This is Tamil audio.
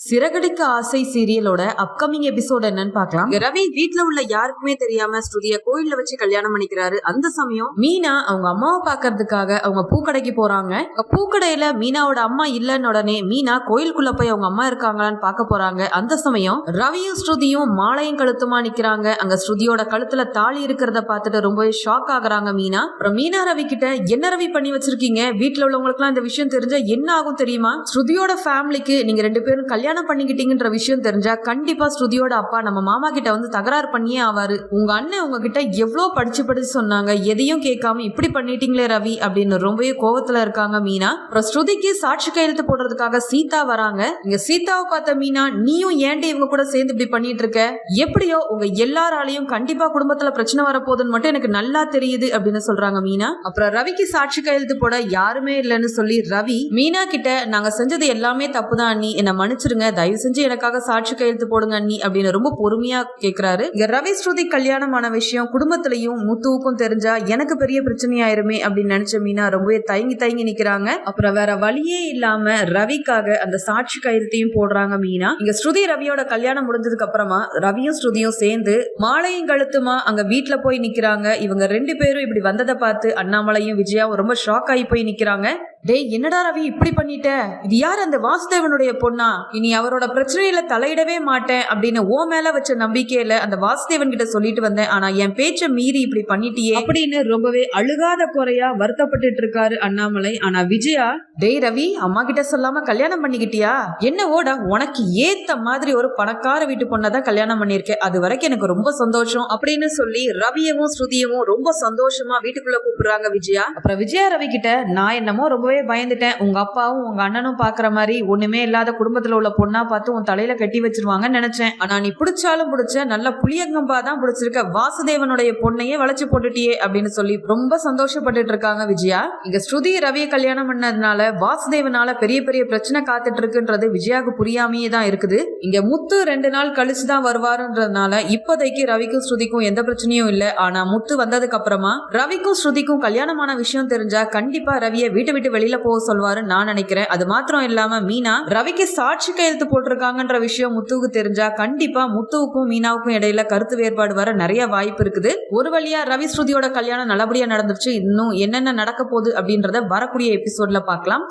சிறகடிக்க ஆசை சீரியலோட அப்கமிங் எபிசோட் என்னன்னு பார்க்கலாம். ரவி வீட்டுல உள்ள யாருக்குமே தெரியாம ஸ்ருதிய கோயில்ல வச்சு கல்யாணம் பண்ணிக்கிறாரு. அந்த சமயம் மீனா அவங்க அம்மாவை பாக்குறதுக்காக அவங்க பூக்கடைக்கு போறாங்க. பூக்கடையில மீனாவோட அம்மா இல்லன்னு உடனே மீனா கோயிலுக்குள்ள போய் அவங்க அம்மா இருக்காங்களான்னு பார்க்க போறாங்க. அந்த சமயம் ரவியும் ஸ்ருதியும் மாலையும் கழுத்துமா நிக்கிறாங்க. அங்க ஸ்ருதியோட கழுத்துல தாலி இருக்கிறத பார்த்துட்டு ரொம்பவே ஷாக் ஆகுறாங்க மீனா. அப்புறம் மீனா ரவி கிட்ட என்ன ரவி பண்ணி வச்சிருக்கீங்க, வீட்டுல உள்ளவங்களுக்கு எல்லாம் இந்த விஷயம் தெரிஞ்சா என்ன ஆகும் தெரியுமா, ஸ்ருதியோட ஃபேமிலிக்கு நீங்க ரெண்டு பேரும் கல்யாணம் பண்ணிக்கிட்டீங்கன்ற விஷயம் தெரிஞ்சா கண்டிப்பா ஸ்ருதியோட அப்பா நம்ம மாமா கிட்ட வந்து தகராறு பண்ணியே ஆவாரு. உங்க அண்ணன் உங்ககிட்ட எவ்வளவு படிச்சு சொன்னாங்க, எதையும் கேட்காம இப்படி பண்ணிட்டீங்களே ரவி அப்படின்னு ரொம்பவே கோவத்துல இருக்காங்க மீனா. அப்புறம் ஸ்ருதிக்கு சாட்சி கையெழுத்து போடுறதுக்காக சீதா வராங்க. இங்க சீதாவை பார்த்த மீனா, நீயும் ஏன்டி இவங்க கூட சேர்ந்து இப்படி பண்ணிட்டு இருக்க, எப்படியோ உங்க எல்லாராலையும் கண்டிப்பா குடும்பத்துல பிரச்சனை வரப்போகுதுன்னு மட்டும் எனக்கு நல்லா தெரியுது அப்படின்னு சொல்றாங்க மீனா. அப்புறம் ரவிக்கு சாட்சி கையெழுத்து போட யாருமே இல்லைன்னு சொல்லி ரவி மீனா கிட்ட, நாங்க செஞ்சது எல்லாமே தப்புதான் அண்ணி, என்ன மன்னிச்சிருங்க, தயவு செஞ்சு எனக்காக சாட்சி கையெழுத்து போடுங்க அண்ணி அப்படின்னு ரொம்ப பொறுமையா கேக்குறாரு. இங்க ரவி ஸ்ருதி கல்யாணமான விஷயம் குடும்பத்திலையும் முத்துவுக்கும் தெரிஞ்சா எனக்கு பெரிய பிரச்சனையாயிருமே அப்படின்னு நினைச்ச மீனா ரொம்பவே தயங்கி நிக்கிறாங்க. அப்புறம் வேற வழியே இல்லாம ரவிக்காக அந்த சாட்சி கையெழுத்தையும் போடுறாங்க மீனா. இங்க ஸ்ருதி ரவியோட கல்யாணம் முடிஞ்சதுக்கு அப்புறமா ரவியும் ஸ்ருதியும் சேர்ந்து மாலையும் கழுத்துமா அங்க வீட்டுல போய் நிக்கிறாங்க. இவங்க ரெண்டு பேரும் இப்படி வந்ததை பார்த்து அண்ணாமலையும் விஜயாவும் ரொம்ப ஷாக் ஆகி போய் நிக்கிறாங்க. டேய் என்னடா ரவி இப்படி பண்ணிட்ட, இது யார் அந்த வாசுதேவனுடைய பொண்ணா, இனி அவரோட பிரச்சனையில தலையிடவே மாட்டேன் அப்படின்னு ஓ மேல வச்ச நம்பிக்கையில அந்த வாசுதேவன் கிட்ட சொல்லிட்டு வந்தேன், ஆனா என் பேச்ச மீறி இப்படி பண்ணிட்டியே அப்படின்னு ரொம்பவே அழுகாத குறையா வருத்தப்பட்டு இருக்காரு அண்ணாமலை. ஆனா விஜயா, டேய் ரவி அம்மா கிட்ட சொல்லாம கல்யாணம் பண்ணிக்கிட்டியா, என்ன ஓட உனக்கு ஏத்த மாதிரி ஒரு பணக்கார வீட்டு பொண்ணதான் கல்யாணம் பண்ணிருக்கேன், அது வரைக்கும் எனக்கு ரொம்ப சந்தோஷம் அப்படின்னு சொல்லி ரவியவும் ஸ்ருதியவும் ரொம்ப சந்தோஷமா வீட்டுக்குள்ள கூப்பிடுறாங்க விஜயா. அப்புறம் விஜயா ரவி கிட்ட, நான் என்னமோ ரொம்பவே பயந்துட்டேன், உங்க அப்பாவும் உங்க அண்ணனும் பாக்குற மாதிரி ஒண்ணுமே இல்லாத குடும்பத்துல உள்ள பொண்ணா பார்த்து உன் தலையில கட்டி வச்சிருவாங்கன்னு நினைச்சேன், ஆனா நீ பிடிச்சாலும் பிடிச்ச நல்ல புளியங்கம்பா தான் பிடிச்சிருக்க, வாசுதேவனுடைய பொண்ணையே வளைச்சு போட்டுட்டியே அப்படின்னு சொல்லி ரொம்ப சந்தோஷப்பட்டு இருக்காங்க விஜயா. இங்க ஸ்ருதி ரவியை கல்யாணம் பண்ணதுனால வாசுதேவனால பெரிய பெரிய பிரச்சனை காத்துட்டு இருக்குன்றது விஜயாவுக்கு புரியாமையே தான் இருக்குது. இங்க முத்து 2 நாள் கழிச்சுதான் வருவாருன்றதுனால இப்போதைக்கு ரவிக்கும் ஸ்ருதிக்கும் எந்த பிரச்சனையும் இல்ல. ஆனா முத்து வந்ததுக்கு அப்புறமா ரவிக்கும் ஸ்ருதிக்கும் கல்யாணமான விஷயம் தெரிஞ்சா கண்டிப்பா ரவியை வீட்டை விட்டு வெளியில போக சொல்வாரு நான் நினைக்கிறேன். அது மாத்திரம் இல்லாம மீனா ரவிக்கு சாட்சி கையெழுத்து போட்டிருக்காங்கன்ற விஷயம் முத்துவுக்கு தெரிஞ்சா கண்டிப்பா முத்துவுக்கும் மீனாவுக்கும் இடையில கருத்து வேறுபாடு வர நிறைய வாய்ப்பு இருக்குது. ஒரு வழியா ரவி ஸ்ருதியோட கல்யாணம் நல்லபடியா நடந்துருச்சு. இன்னும் என்னென்ன நடக்க போகுது அப்படின்றத வரக்கூடிய எபிசோட்ல பார்க்கலாம்.